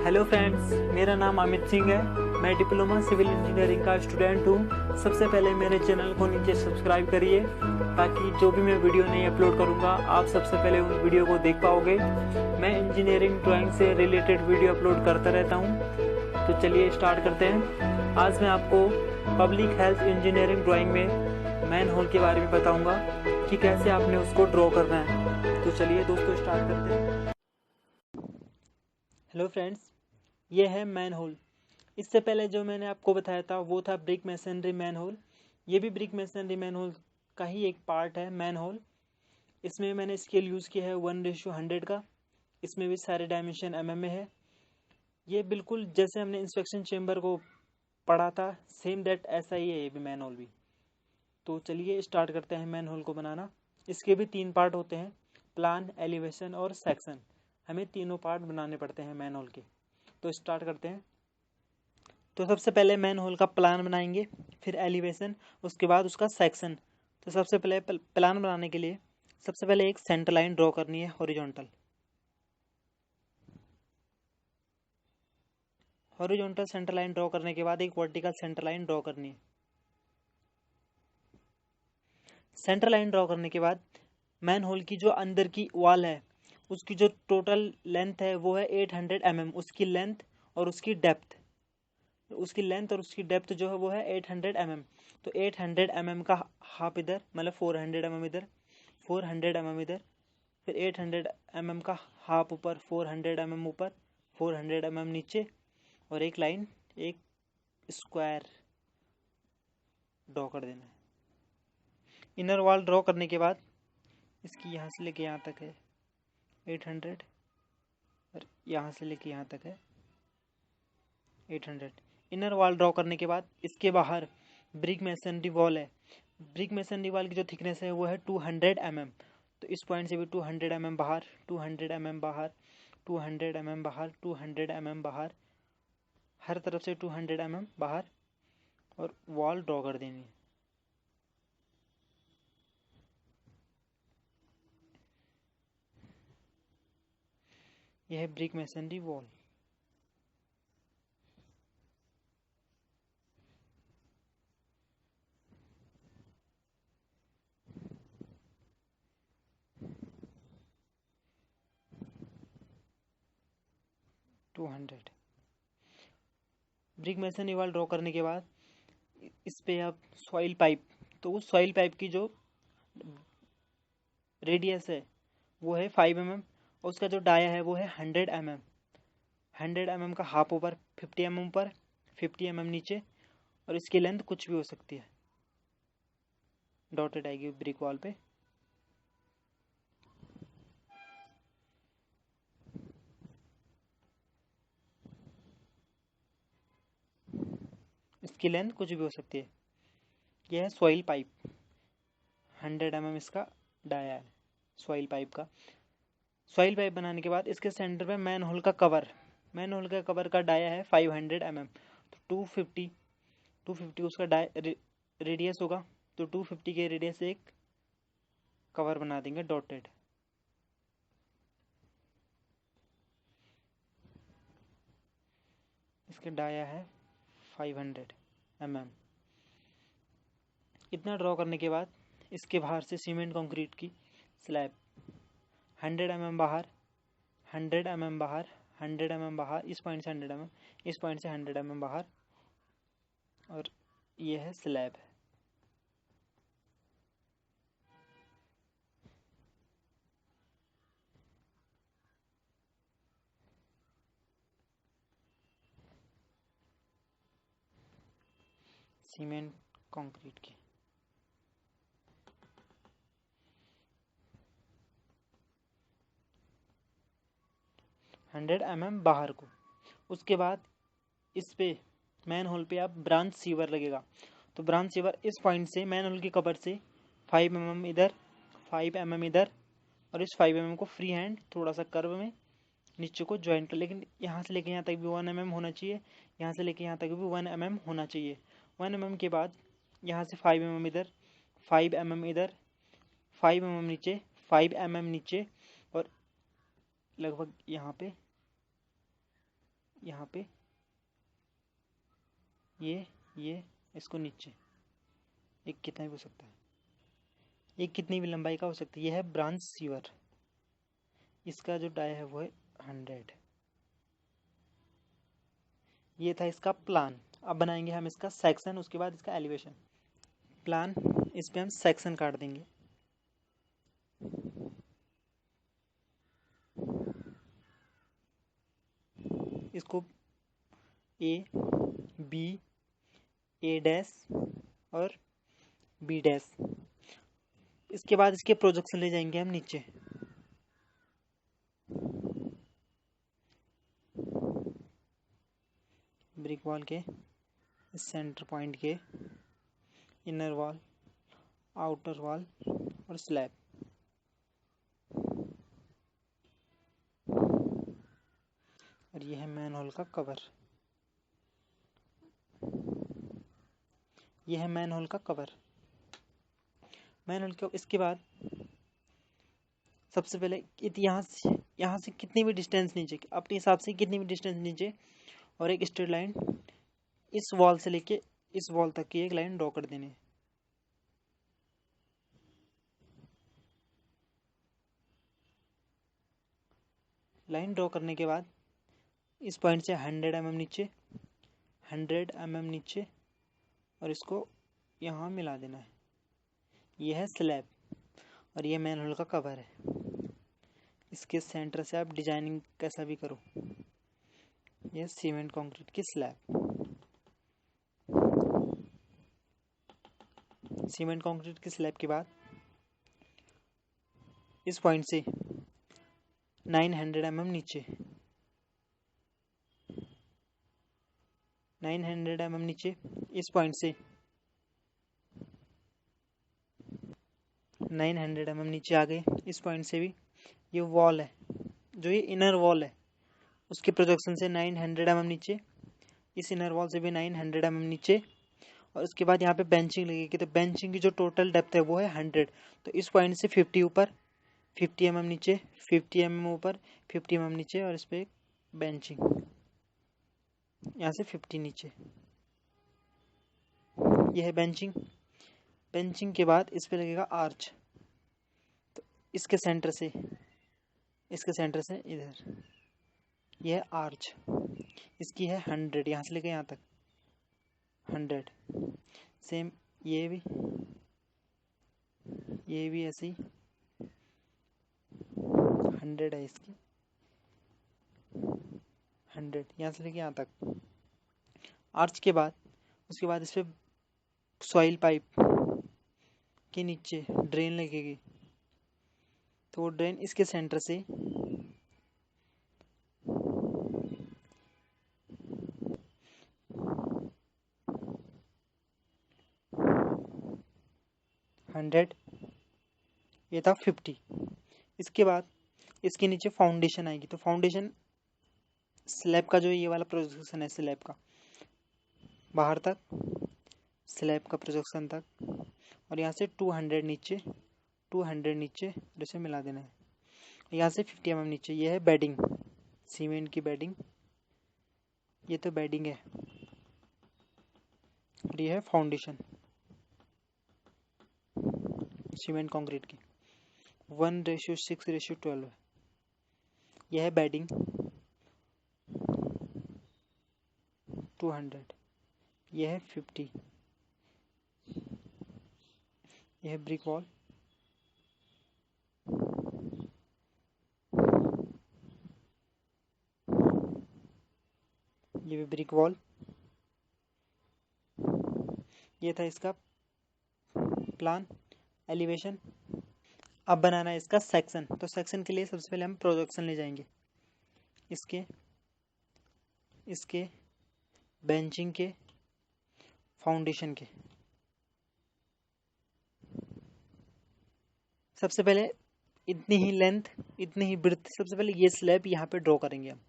Hello friends, मेरा नाम अमित सिंह है। मैं डिप्लोमा सिविल इंजीनियरिंग का स्टूडेंट हूँ। सबसे पहले मेरे चैनल को नीचे सब्सक्राइब करिए ताकि जो भी मैं वीडियो नहीं अपलोड करूँगा आप सबसे पहले उन वीडियो को देख पाओगे। मैं इंजीनियरिंग ड्राइंग से रिलेटेड वीडियो अपलोड करता रहता हूँ। तो चलिए स्टार्ट करते हैं। आज मैं आपको पब्लिक हेल्थ इंजीनियरिंग ड्राइंग में मैन होल के बारे में बताऊँगा कि कैसे आपने उसको ड्रॉ करना है। तो चलिए दोस्तों स्टार्ट करते हैं। हेलो फ्रेंड्स, ये है मैन होल। इससे पहले जो मैंने आपको बताया था वो था ब्रिक मैसनरी मैन होल। ये भी ब्रिक मैसनरी मैन होल का ही एक पार्ट है मैन होल। इसमें मैंने स्केल यूज़ किया है 1:100 का। इसमें भी सारे डायमेंशन mm में है। ये बिल्कुल जैसे हमने इंस्पेक्शन चेम्बर को पढ़ा था सेम दैट ऐसा ही है ये भी मैन होल भी। तो चलिए स्टार्ट करते हैं मैन होल को बनाना। इसके भी 3 पार्ट होते हैं, प्लान, एलिवेशन और सेक्शन। हमें तीनों पार्ट बनाने पड़ते हैं मैन होल के। तो स्टार्ट करते हैं। तो सबसे पहले मैन होल का प्लान बनाएंगे, फिर एलिवेशन, उसके बाद उसका सेक्शन। तो सबसे पहले प्लान बनाने के लिए सबसे पहले एक सेंटर लाइन ड्रॉ करनी है horizontal. Horizontal centre line draw करने के बाद एक वर्टिकल सेंटर लाइन ड्रॉ करनी है। सेंटर लाइन ड्रॉ करने के बाद मैन होल की जो अंदर की वॉल है उसकी जो टोटल लेंथ है वो है 800 mm। उसकी लेंथ और उसकी डेप्थ जो है वो है 800 mm। तो 800 mm का हाफ इधर, मतलब 400 mm इधर, 400 mm इधर, फिर 800 mm का हाफ ऊपर, 400 mm ऊपर, 400 mm नीचे, और एक लाइन, एक स्क्वायर ड्रॉ कर देना है। इनर वॉल ड्रॉ करने के बाद इसकी यहाँ से लेके यहाँ तक है 800, और यहाँ से लेके यहाँ तक है 800। इनर वॉल ड्रॉ करने के बाद इसके बाहर ब्रिक मेसनरी वॉल है। ब्रिक मेसनरी वॉल की जो थिकनेस है वो है 200 mm। तो इस पॉइंट से भी 200 mm बाहर, 200 mm बाहर, 200 mm बाहर, 200 mm बाहर, हर तरफ से 200 mm बाहर, और वॉल ड्रॉ कर देनी है। यह है brick masonry wall. Brick masonry wall draw करने के बाद इस पे आप सॉइल पाइप, तो उस सॉइल पाइप की जो रेडियस है वो है 5 mm, और उसका जो डाया है वो है 100 mm। 100 mm का हाफ ऊपर, 50 mm ऊपर, 50 mm नीचे, और इसकी लेंथ कुछ भी हो सकती है, डॉटेड आएगी ब्रिक वॉल पे। इसकी लेंथ कुछ भी हो सकती है। यह है सॉइल पाइप, 100 mm इसका डाया है सॉइल पाइप का। सॉइल पाइप बनाने के बाद इसके सेंटर पे मैन होल का कवर, मैन होल का कवर का डाया है 500 mm। तो 250 उसका रेडियस होगा। तो 250 के रेडियस से एक कवर बना देंगे डॉटेड। इसके डाया है 500 mm। इतना ड्रॉ करने के बाद इसके बाहर से सीमेंट कंक्रीट की स्लैब 100 mm बाहर, 100 mm बाहर, 100 mm बाहर, इस पॉइंट से 100 mm, इस पॉइंट से 100 mm बाहर, और ये है स्लैब। सीमेंट कंक्रीट की 100 mm बाहर को। उसके बाद इस पे मैन होल पे आप ब्रांच सीवर लगेगा। तो ब्रांच सीवर इस पॉइंट से मैन होल के कवर से 5 mm इधर, 5 mm इधर, और इस 5 mm को फ्री हैंड थोड़ा सा कर्व में नीचे को ज्वाइन कर, लेकिन यहाँ से लेके यहाँ तक भी 1 mm होना चाहिए, यहाँ से लेके यहाँ तक भी 1 mm होना चाहिए। 1 mm के बाद यहाँ से 5 mm इधर, 5 mm इधर, 5 mm नीचे, 5 mm नीचे, और लगभग यहाँ पे यहाँ पे ये इसको नीचे, एक कितना भी हो सकता है, एक कितनी भी लंबाई का हो सकता है। यह है ब्रांच सीवर, इसका जो डाय है वो है 100। ये था इसका प्लान। अब बनाएंगे हम इसका सेक्शन, उसके बाद इसका एलिवेशन। प्लान, इस पे हम सेक्शन काट देंगे। इसको ए, बी, ए डैश और बी डैश। इसके बाद इसके प्रोजेक्शन ले जाएंगे हम नीचे। ब्रिक वॉल के इस सेंटर पॉइंट के इनर वॉल, आउटर वॉल और स्लैब। और यह है मैन होल का कवर। यह है मैन होल का कवर। मैन होल के इसके बाद सबसे पहले यहाँ से कितनी भी डिस्टेंस नीचे, अपने हिसाब से कितनी भी डिस्टेंस नीचे, और एक स्ट्रेट लाइन इस वॉल से लेके इस वॉल तक की एक लाइन ड्रॉ कर देनी है। लाइन ड्रॉ करने के बाद इस पॉइंट से 100 mm नीचे, 100 mm नीचे, और इसको यहाँ मिला देना है। यह है स्लैब और यह मैन होल का कवर है। इसके सेंटर से आप डिजाइनिंग कैसा भी करो। यह सीमेंट कंक्रीट की स्लैब। सीमेंट कंक्रीट की स्लैब के बाद इस पॉइंट से 900 mm नीचे, 900 mm नीचे, इस पॉइंट से 900 mm नीचे आ गए। इस पॉइंट से भी ये वॉल है, जो ये इनर वॉल है, उसके प्रोजेक्शन से 900 mm नीचे, इस इनर वॉल से भी 900 mm नीचे, और उसके बाद यहाँ पे बेंचिंग लगेगी। तो बेंचिंग की जो टोटल डेप्थ है वो है 100। तो इस पॉइंट से 50 ऊपर, 50 mm नीचे, 50 mm ऊपर, 50 mm नीचे, और इस पे बेंचिंग यहाँ से 50 नीचे। यह है बेंचिंग। बेंचिंग के बाद इस पे लगेगा आर्च। तो इसके सेंटर से इधर यह है आर्च। इसकी है 100, यहाँ से लेके यहाँ तक 100। सेम ये भी ऐसे ही 100 है इसकी, 100 यहाँ से लेके यहाँ तक आर्च के बाद। उसके बाद इस पे सॉइल पाइप के नीचे ड्रेन लगेगी। तो वो ड्रेन इसके सेंटर से 100, ये था 50। इसके बाद इसके नीचे फाउंडेशन आएगी। तो फाउंडेशन स्लैब का जो ये वाला प्रोजेक्शन है, स्लैब का बाहर तक, स्लैब का प्रोजेक्शन तक, और यहाँ से 200 नीचे, 200 नीचे जैसे मिला देना है। यहाँ से 50 mm नीचे। ये है बेडिंग, सीमेंट की बेडिंग। ये तो बेडिंग है, और ये है फाउंडेशन सीमेंट कंक्रीट की। 1:6:12 है। यह है बेडिंग 200। यह है 50। यह है ब्रिक वॉल। ये भी ब्रिक वॉल। ये था इसका प्लान, एलिवेशन। अब बनाना है इसका सेक्शन। तो सेक्शन के लिए सबसे पहले हम प्रोजेक्शन ले जाएंगे, इसके बेंचिंग के, फाउंडेशन के। सबसे पहले इतनी ही लेंथ, इतनी ही ब्रेड्थ, सबसे पहले ये स्लैब यहाँ पे ड्रॉ करेंगे हम,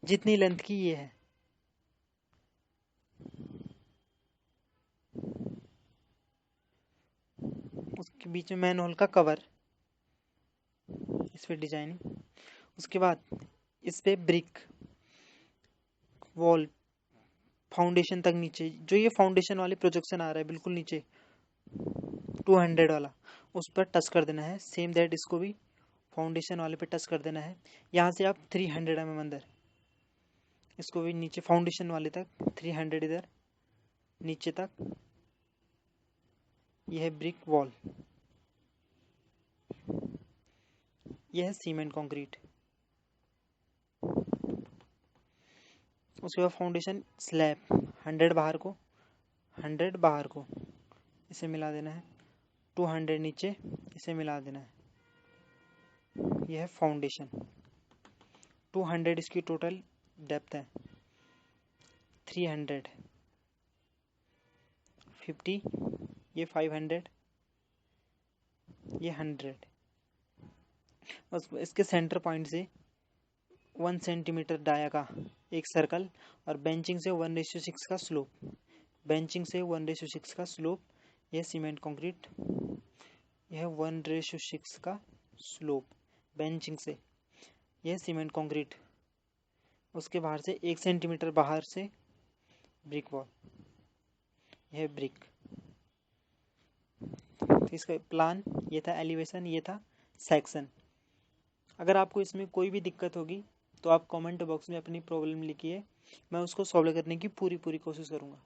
जितनी लेंथ की ये है। उसके बीच में मैन होल का कवर, इस पे डिजाइनिंग। उसके बाद इस पे ब्रिक, वॉल फाउंडेशन तक नीचे, जो ये फाउंडेशन वाली प्रोजेक्शन आ रहा है बिल्कुल नीचे 200 वाला, उस पर टच कर देना है। सेम दैट इसको भी फाउंडेशन वाले पे टच कर देना है। यहाँ से आप 300 mm अंदर, इसको भी नीचे फाउंडेशन वाले तक 300 इधर नीचे तक। यह है ब्रिक वॉल, यह है सीमेंट कंक्रीट। उसके बाद फाउंडेशन स्लैब 100 बाहर को, 100 बाहर को, इसे मिला देना है। 200 नीचे, इसे मिला देना है। यह है फाउंडेशन। 200 इसकी टोटल डेप्थ है। 300, 50, ये 500, ये 100। इसके सेंटर पॉइंट से 1 सेंटीमीटर डाया का एक सर्कल, और बेंचिंग से 1:6 का स्लोप, बेंचिंग से 1:6 का स्लोप। यह सीमेंट कंक्रीट, यह 1:6 का स्लोप बेंचिंग से, यह सीमेंट कंक्रीट। उसके बाहर से 1 सेंटीमीटर बाहर से ब्रिक वॉल, यह ब्रिक। तो इसका प्लान ये था, एलिवेशन ये था, सेक्शन। अगर आपको इसमें कोई भी दिक्कत होगी तो आप कमेंट बॉक्स में अपनी प्रॉब्लम लिखिए, मैं उसको सॉल्व करने की पूरी कोशिश करूँगा।